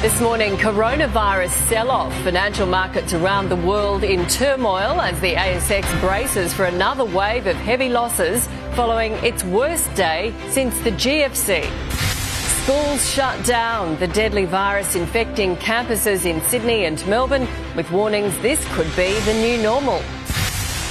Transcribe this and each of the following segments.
This morning, coronavirus sell-off. Financial markets around the world in turmoil as the ASX braces for another wave of heavy losses following its worst day since the GFC. Schools shut down, the deadly virus infecting campuses in Sydney and Melbourne, with warnings this could be the new normal.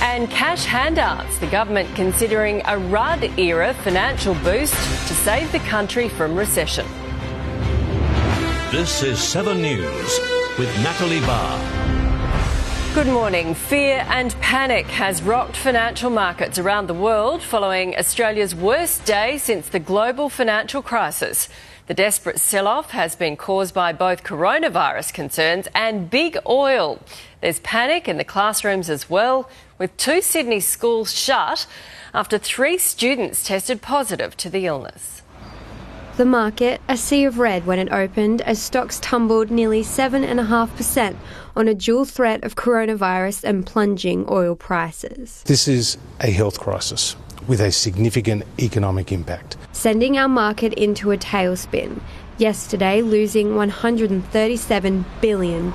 And cash handouts, the government considering a Rudd-era financial boost to save the country from recession. This is 7 News with Natalie Barr. Good morning. Fear and panic has rocked financial markets around the world following Australia's worst day since the global financial crisis. The desperate sell-off has been caused by both coronavirus concerns and big oil. There's panic in the classrooms as well, with 2 Sydney schools shut after 3 students tested positive to the illness. The market, a sea of red when it opened, as stocks tumbled nearly 7.5% on a dual threat of coronavirus and plunging oil prices. This is a health crisis with a significant economic impact, sending our market into a tailspin. Yesterday, losing $137 billion.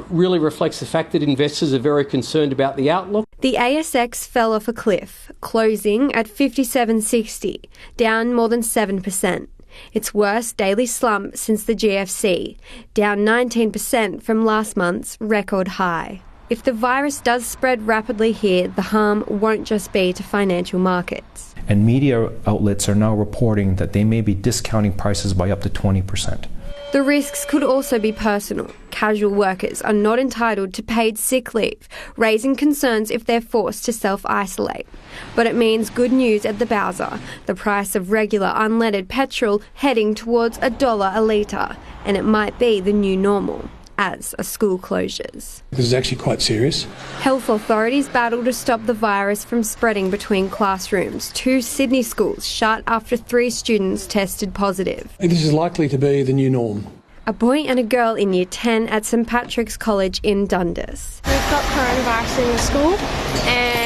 Really reflects the fact that investors are very concerned about the outlook. The ASX fell off a cliff, closing at 57.60, down more than 7%. Its worst daily slump since the GFC, down 19% from last month's record high. If the virus does spread rapidly here, the harm won't just be to financial markets. And media outlets are now reporting that they may be discounting prices by up to 20%. The risks could also be personal. Casual workers are not entitled to paid sick leave, raising concerns if they're forced to self-isolate. But it means good news at the Bowser, the price of regular unleaded petrol heading towards $1 a litre, and it might be the new normal, as are school closures. This is actually quite serious. Health authorities battle to stop the virus from spreading between classrooms. 2 Sydney schools shut after 3 students tested positive. This is likely to be the new norm. A boy and a girl in Year 10 at St Patrick's College in Dundas. We've got coronavirus in the school and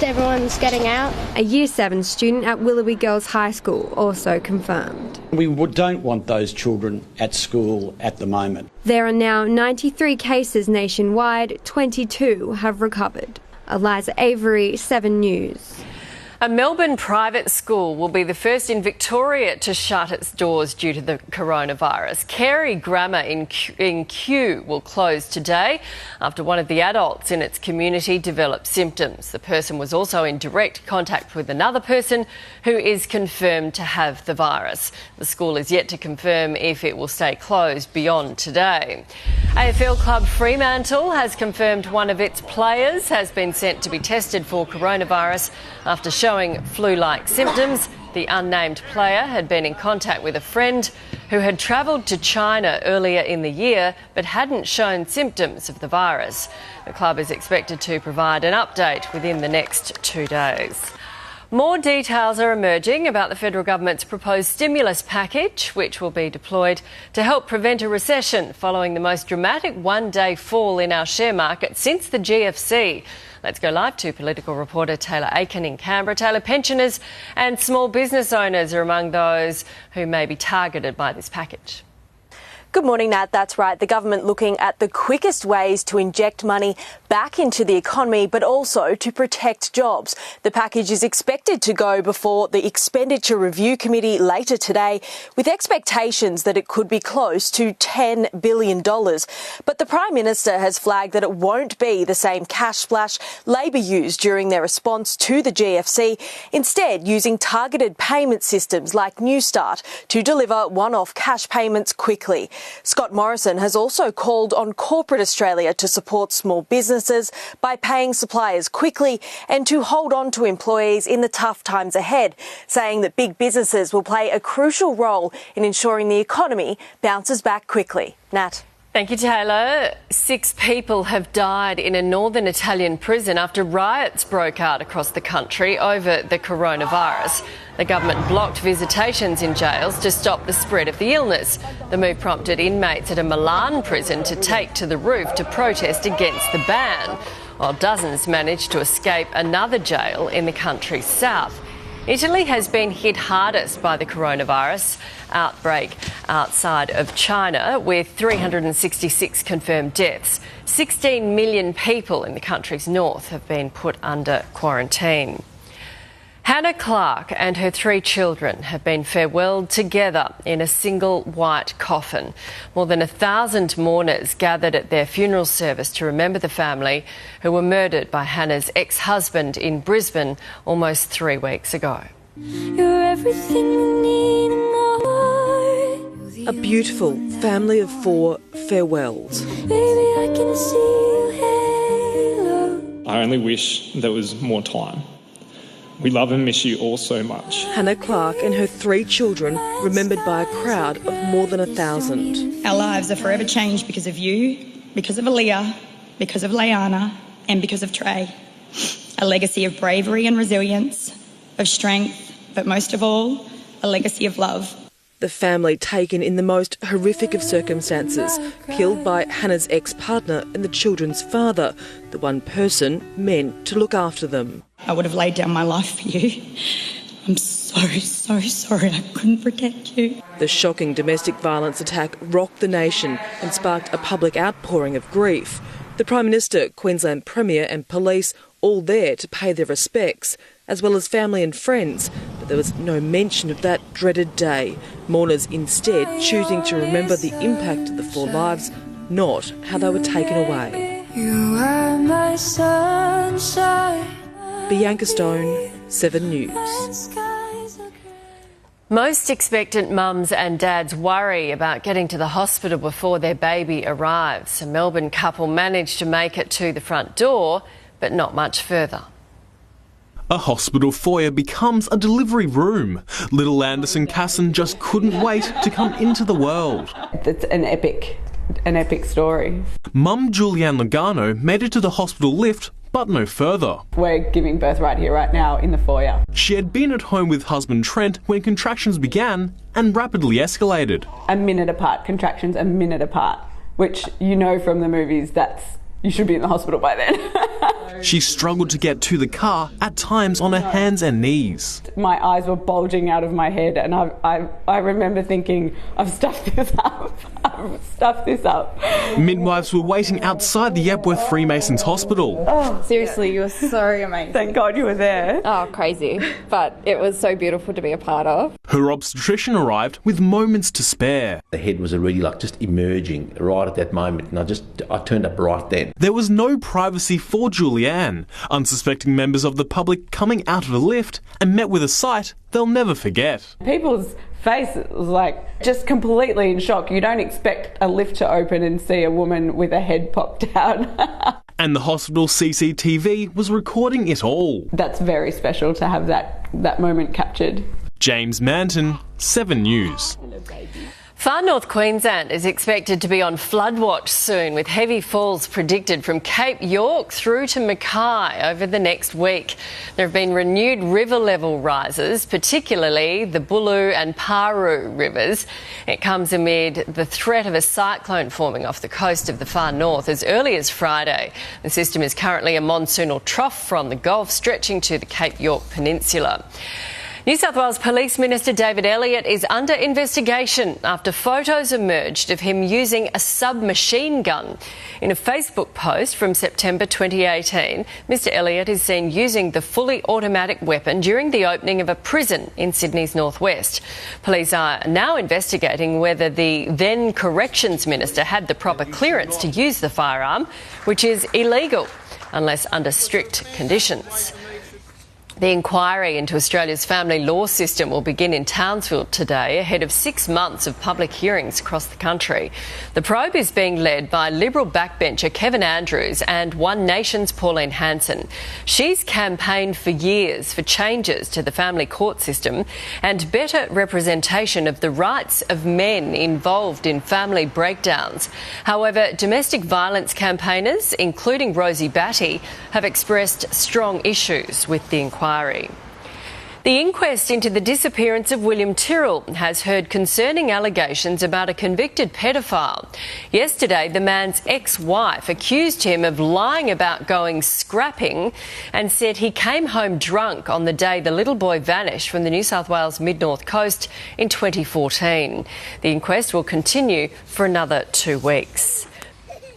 everyone's getting out. A Year 7 student at Willoughby Girls High School also confirmed. We don't want those children at school at the moment. There are now 93 cases nationwide, 22 have recovered. Eliza Avery, 7 News. A Melbourne private school will be the first in Victoria to shut its doors due to the coronavirus. Carey Grammar in Kew will close today after one of the adults in its community developed symptoms. The person was also in direct contact with another person who is confirmed to have the virus. The school is yet to confirm if it will stay closed beyond today. AFL club Fremantle has confirmed one of its players has been sent to be tested for coronavirus after showing flu-like symptoms. The unnamed player had been in contact with a friend who had travelled to China earlier in the year but hadn't shown symptoms of the virus. The club is expected to provide an update within the next 2 days. More details are emerging about the federal government's proposed stimulus package, which will be deployed to help prevent a recession following the most dramatic one-day fall in our share market since the GFC. Let's go live to political reporter Taylor Aiken in Canberra. Taylor, pensioners and small business owners are among those who may be targeted by this package. Good morning, Nat. That's right. The government looking at the quickest ways to inject money back into the economy, but also to protect jobs. The package is expected to go before the Expenditure Review Committee later today, with expectations that it could be close to $10 billion. But the Prime Minister has flagged that it won't be the same cash splash Labor used during their response to the GFC, instead using targeted payment systems like Newstart to deliver one-off cash payments quickly. Scott Morrison has also called on corporate Australia to support small businesses by paying suppliers quickly and to hold on to employees in the tough times ahead, saying that big businesses will play a crucial role in ensuring the economy bounces back quickly. Nat. Thank you, Taylor. 6 people have died in a northern Italian prison after riots broke out across the country over the coronavirus. The government blocked visitations in jails to stop the spread of the illness. The move prompted inmates at a Milan prison to take to the roof to protest against the ban, while dozens managed to escape another jail in the country's south. Italy has been hit hardest by the coronavirus outbreak outside of China, with 366 confirmed deaths. 16 million people in the country's north have been put under quarantine. Hannah Clark and her 3 children have been farewelled together in a single white coffin. More than 1,000 mourners gathered at their funeral service to remember the family who were murdered by Hannah's ex-husband in Brisbane almost 3 weeks ago. You're everything you need in my heart. A beautiful family of 4 farewells. Baby, I can see your halo. I only wish there was more time. We love and miss you all so much. Hannah Clark and her 3 children remembered by a crowd of more than 1,000. Our lives are forever changed because of you, because of Aaliyah, because of Leanna, and because of Trey. A legacy of bravery and resilience, of strength, but most of all, a legacy of love. The family taken in the most horrific of circumstances, killed by Hannah's ex-partner and the children's father, the one person meant to look after them. I would have laid down my life for you. I'm so sorry I couldn't protect you. The shocking domestic violence attack rocked the nation and sparked a public outpouring of grief. The Prime Minister, Queensland Premier and police all there to pay their respects, as well as family and friends, but there was no mention of that dreaded day. Mourners instead choosing to remember the impact of the 4 lives, not how they were taken away. You are my sunshine. Bianca Stone, 7 News. Most expectant mums and dads worry about getting to the hospital before their baby arrives. A Melbourne couple managed to make it to the front door, but not much further. A hospital foyer becomes a delivery room. Little Anderson Casson just couldn't wait to come into the world. It's an epic story. Mum Julianne Logano made it to the hospital lift, but no further. We're giving birth right here, right now, in the foyer. She had been at home with husband Trent when contractions began and rapidly escalated. A minute apart, contractions a minute apart, which you know from the movies you should be in the hospital by then. She struggled to get to the car, at times on her hands and knees. My eyes were bulging out of my head and I remember thinking, I've stuffed this up. Midwives were waiting outside the Epworth Freemasons Hospital. Oh, seriously, you were so amazing. Thank God you were there. Oh, crazy. But it was so beautiful to be a part of. Her obstetrician arrived with moments to spare. The head was already just emerging right at that moment, and I turned up right then. There was no privacy for Julianne. Unsuspecting members of the public coming out of the lift and met with a sight they'll never forget. People's faces was just completely in shock. You don't expect a lift to open and see a woman with a head popped out. And the hospital CCTV was recording it all. That's very special to have that moment captured. James Manton, 7 News. Far North Queensland is expected to be on flood watch soon, with heavy falls predicted from Cape York through to Mackay over the next week. There have been renewed river level rises, particularly the Bulu and Paru rivers. It comes amid the threat of a cyclone forming off the coast of the far north as early as Friday. The system is currently a monsoonal trough from the Gulf stretching to the Cape York Peninsula. New South Wales Police Minister David Elliott is under investigation after photos emerged of him using a submachine gun. In a Facebook post from September 2018, Mr Elliott is seen using the fully automatic weapon during the opening of a prison in Sydney's northwest. Police are now investigating whether the then Corrections Minister had the proper clearance to use the firearm, which is illegal unless under strict conditions. The inquiry into Australia's family law system will begin in Townsville today, ahead of 6 months of public hearings across the country. The probe is being led by Liberal backbencher Kevin Andrews and One Nation's Pauline Hanson. She's campaigned for years for changes to the family court system and better representation of the rights of men involved in family breakdowns. However, domestic violence campaigners, including Rosie Batty, have expressed strong issues with the inquiry. The inquest into the disappearance of William Tyrrell has heard concerning allegations about a convicted pedophile. Yesterday, the man's ex-wife accused him of lying about going scrapping and said he came home drunk on the day the little boy vanished from the New South Wales mid-north coast in 2014. The inquest will continue for another 2 weeks.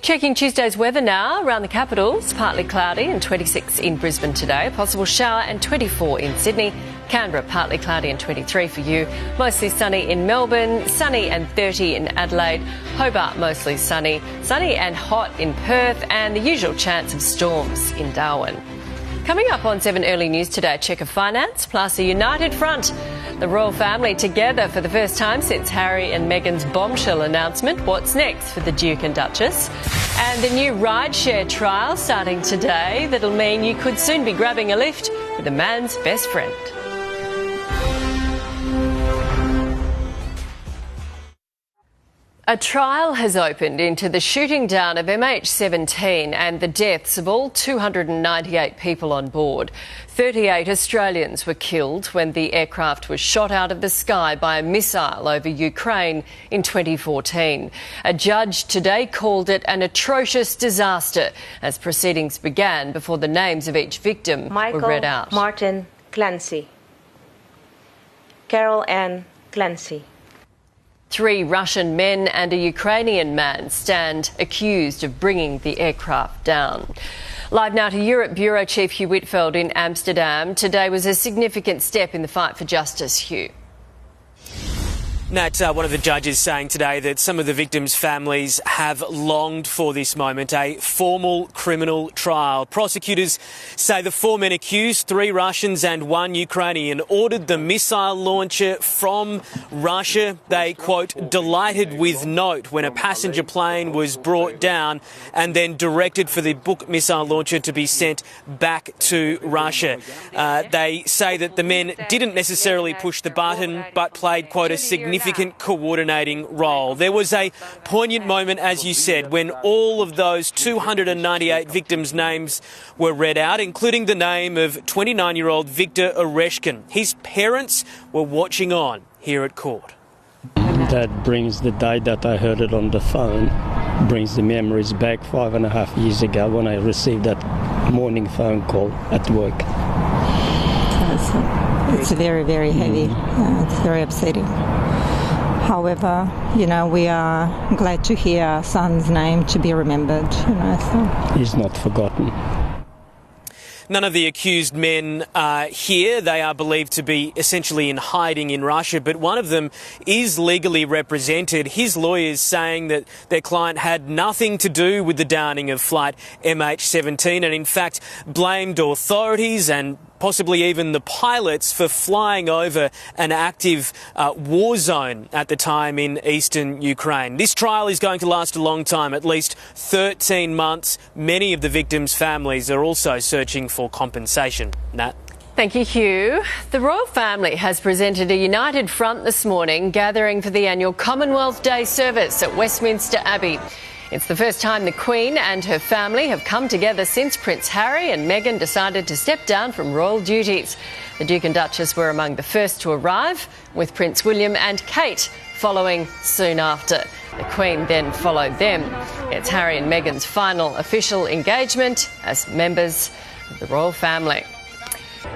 Checking Tuesday's weather now. Around the capital, it's partly cloudy and 26 in Brisbane today. A possible shower and 24 in Sydney. Canberra, partly cloudy and 23 for you. Mostly sunny in Melbourne, sunny and 30 in Adelaide. Hobart, mostly sunny. Sunny and hot in Perth, and the usual chance of storms in Darwin. Coming up on 7 Early News today, a check of finance, plus a united front. The royal family together for the first time since Harry and Meghan's bombshell announcement. What's next for the Duke and Duchess? And the new rideshare trial starting today that'll mean you could soon be grabbing a lift with a man's best friend. A trial has opened into the shooting down of MH17 and the deaths of all 298 people on board. 38 Australians were killed when the aircraft was shot out of the sky by a missile over Ukraine in 2014. A judge today called it an atrocious disaster as proceedings began before the names of each victim were read out. Martin Clancy. Carol Ann Clancy. 3 Russian men and a Ukrainian man stand accused of bringing the aircraft down. Live now to Europe Bureau Chief Hugh Whitfield in Amsterdam. Today was a significant step in the fight for justice, Hugh. Nat, one of the judges saying today that some of the victims' families have longed for this moment, a formal criminal trial. Prosecutors say the 4 men accused, 3 Russians and 1 Ukrainian, ordered the missile launcher from Russia. They, quote, delighted with note when a passenger plane was brought down and then directed for the Buk missile launcher to be sent back to Russia. They say that the men didn't necessarily push the button but played, quote, a significant coordinating role. There was a poignant moment, as you said, when all of those 298 victims' names were read out, including the name of 29-year-old Viktor Oreshkin. His parents were watching on here at court. That brings the day that I heard it on the phone, brings the memories back 5.5 years ago when I received that morning phone call at work. It's very, very heavy. It's very upsetting. However, we are glad to hear our son's name to be remembered. So. He's not forgotten. None of the accused men are here. They are believed to be essentially in hiding in Russia, but one of them is legally represented. His lawyers saying that their client had nothing to do with the downing of flight MH17 and in fact blamed authorities and possibly even the pilots for flying over an active war zone at the time in eastern Ukraine. This trial is going to last a long time, at least 13 months. Many of the victims' families are also searching for compensation. Nat? Thank you, Hugh. The royal family has presented a united front this morning, gathering for the annual Commonwealth Day service at Westminster Abbey. It's the first time the Queen and her family have come together since Prince Harry and Meghan decided to step down from royal duties. The Duke and Duchess were among the first to arrive, with Prince William and Kate following soon after. The Queen then followed them. It's Harry and Meghan's final official engagement as members of the royal family.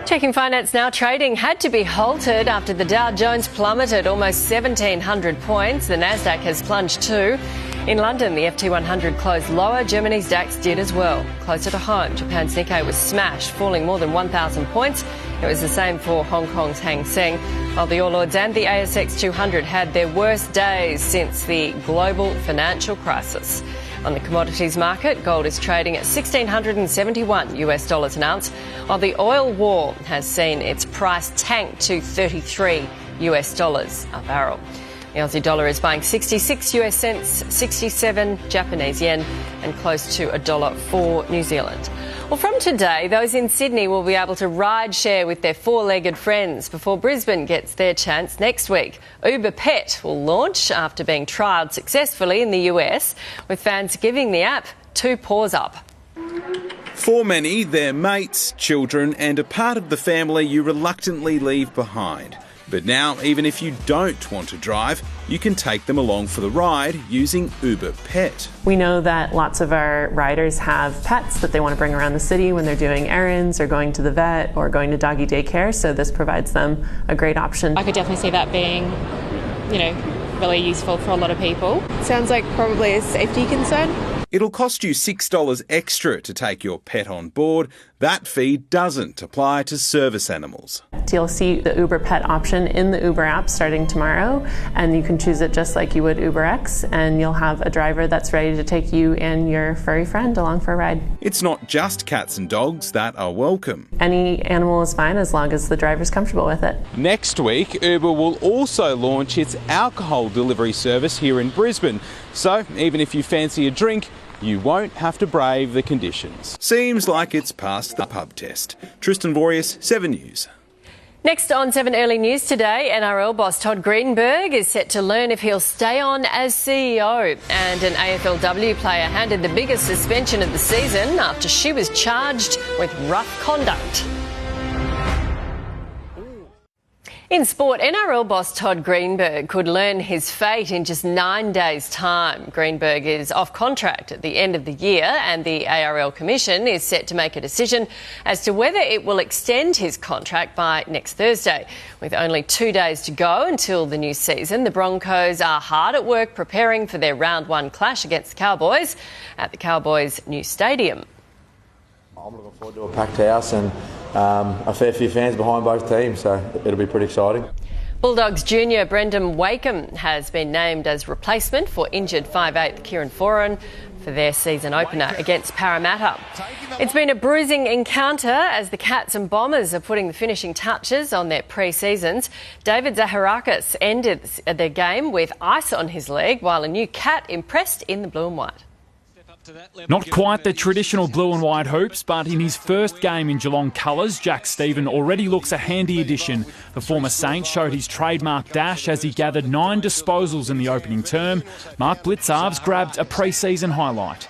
Checking finance now. Trading had to be halted after the Dow Jones plummeted almost 1,700 points. The Nasdaq has plunged too. In London, the FT100 closed lower. Germany's DAX did as well. Closer to home, Japan's Nikkei was smashed, falling more than 1,000 points. It was the same for Hong Kong's Hang Seng, while the All Ords and the ASX 200 had their worst days since the global financial crisis. On the commodities market, gold is trading at $1,671 an ounce, while the oil war has seen its price tank to $33 a barrel. The Aussie dollar is buying 66 US cents, 67 Japanese yen, and close to $1 New Zealand. Well, from today, those in Sydney will be able to ride share with their 4-legged friends before Brisbane gets their chance next week. Uber Pet will launch after being trialled successfully in the US, with fans giving the app 2 paws up. For many, they're mates, children and a part of the family you reluctantly leave behind. But now, even if you don't want to drive, you can take them along for the ride using Uber Pet. We know that lots of our riders have pets that they want to bring around the city when they're doing errands or going to the vet or going to doggy daycare, so this provides them a great option. I could definitely see that being, really useful for a lot of people. Sounds like probably a safety concern. It'll cost you $6 extra to take your pet on board. That fee doesn't apply to service animals. You'll see the Uber Pet option in the Uber app starting tomorrow, and you can choose it just like you would UberX, and you'll have a driver that's ready to take you and your furry friend along for a ride. It's not just cats and dogs that are welcome. Any animal is fine as long as the driver's comfortable with it. Next week, Uber will also launch its alcohol delivery service here in Brisbane. So even if you fancy a drink, you won't have to brave the conditions. Seems like it's passed the pub test. Tristan Vorius, 7 News. Next on 7 Early News today, NRL boss Todd Greenberg is set to learn if he'll stay on as CEO. And an AFLW player handed the biggest suspension of the season after she was charged with rough conduct. In sport, NRL boss Todd Greenberg could learn his fate in just 9 days' time. Greenberg is off contract at the end of the year, and the ARL Commission is set to make a decision as to whether it will extend his contract by next Thursday. With only 2 days to go until the new season, the Broncos are hard at work preparing for their round one clash against the Cowboys at the Cowboys' new stadium. I'm looking forward to a packed house and a fair few fans behind both teams, so it'll be pretty exciting. Bulldogs junior Brendan Wakeham has been named as replacement for injured 5'8" Kieran Foran for their season opener against Parramatta. It's been a bruising encounter as the Cats and Bombers are putting the finishing touches on their pre-seasons. David Zaharakis ended the game with ice on his leg, while a new Cat impressed in the blue and white. Not quite the traditional blue and white hoops, but in his first game in Geelong colours, Jack Stephen already looks a handy addition. The former Saint showed his trademark dash as he gathered 9 disposals in the opening term. Mark Blitzarves grabbed a pre-season highlight.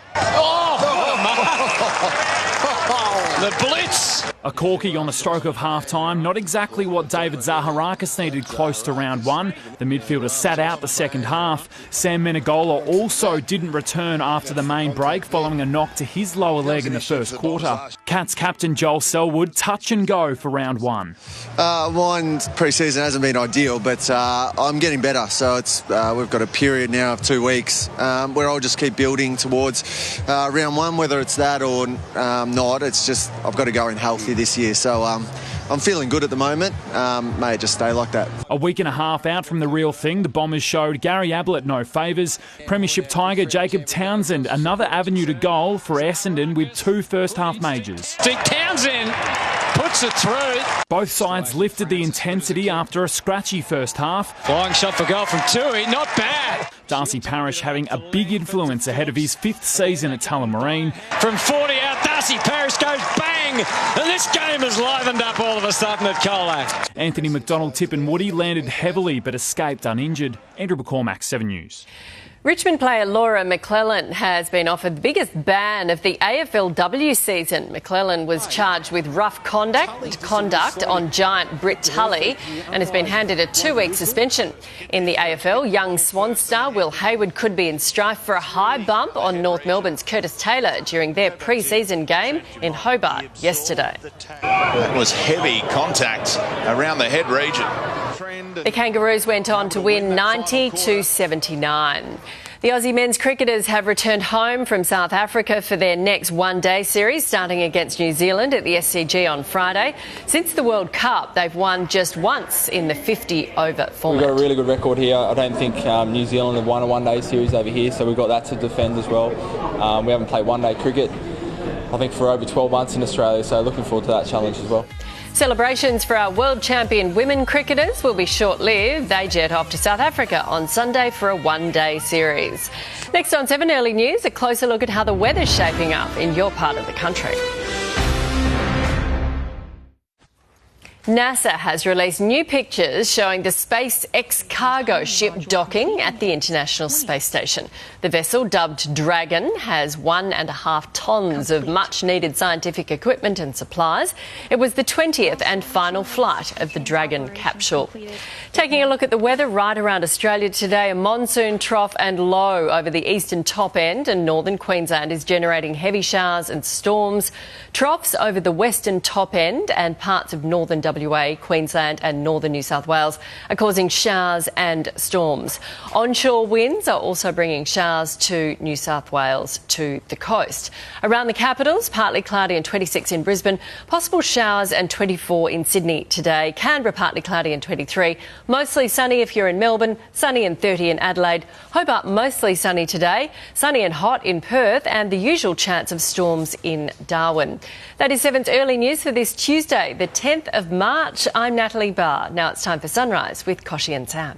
The blitz! A corky on the stroke of half-time, not exactly what David Zaharakis needed close to round one. The midfielder sat out the second half. Sam Menegola also didn't return after the main break following a knock to his lower leg in the first quarter. Cats captain Joel Selwood touch and go for round one. Mine's pre-season hasn't been ideal, but I'm getting better. So it's we've got a period now of 2 weeks where I'll just keep building towards round one, whether it's that or not. It's just I've got to go in healthy this year. So I'm feeling good at the moment. May it just stay like that. A week and a half out from the real thing, the Bombers showed Gary Ablett no favours. Premiership Tiger Jacob Townsend another avenue to goal for Essendon with 2 first-half majors. Townsend puts it through. Both sides lifted the intensity after a scratchy first half. Flying shot for goal from Tui, not bad. Darcy Parish having a big influence ahead of his 5th season at Tullamarine. From 40 out, Darcy Parish goes bang, and this game has livened up all of a sudden at Colac. Anthony McDonald-Tipungwuti landed heavily but escaped uninjured. Andrew McCormack, 7 News. Richmond player Laura McClellan has been offered the biggest ban of the AFLW season. McClellan was charged with rough conduct on giant Britt Tully and has been handed a 2-week suspension. In the AFL, young Swan star Will Hayward could be in strife for a high bump on North Melbourne's Curtis Taylor during their pre-season game in Hobart yesterday. That was heavy contact around the head region. The Kangaroos went on to win 90-79. The Aussie men's cricketers have returned home from South Africa for their next one-day series, starting against New Zealand at the SCG on Friday. Since the World Cup, they've won just once in the 50-over format. We've got a really good record here. I don't think New Zealand have won a one-day series over here, so we've got that to defend as well. We haven't played one-day cricket, I think, for over 12 months in Australia, so looking forward to that challenge as well. Celebrations for our world champion women cricketers will be short-lived. They jet off to South Africa on Sunday for a one-day series. Next on 7 Early News, a closer look at how the weather's shaping up in your part of the country. NASA has released new pictures showing the SpaceX cargo ship docking at the International Space Station. The vessel, dubbed Dragon, has 1.5 tonnes of much-needed scientific equipment and supplies. It was the 20th and final flight of the Dragon capsule. Taking a look at the weather right around Australia today, a monsoon trough and low over the eastern top end and northern Queensland is generating heavy showers and storms. Troughs over the western top end and parts of northern WA, Queensland and northern New South Wales are causing showers and storms. Onshore winds are also bringing showers to New South Wales to the coast. Around the capitals, partly cloudy and 26 in Brisbane, possible showers and 24 in Sydney today. Canberra, partly cloudy and 23. Mostly sunny if you're in Melbourne, sunny and 30 in Adelaide. Hobart, mostly sunny today, sunny and hot in Perth and the usual chance of storms in Darwin. That is 7's early news for this Tuesday, the 10th of March. I'm Natalie Barr. Now it's time for Sunrise with Koshi and Sam.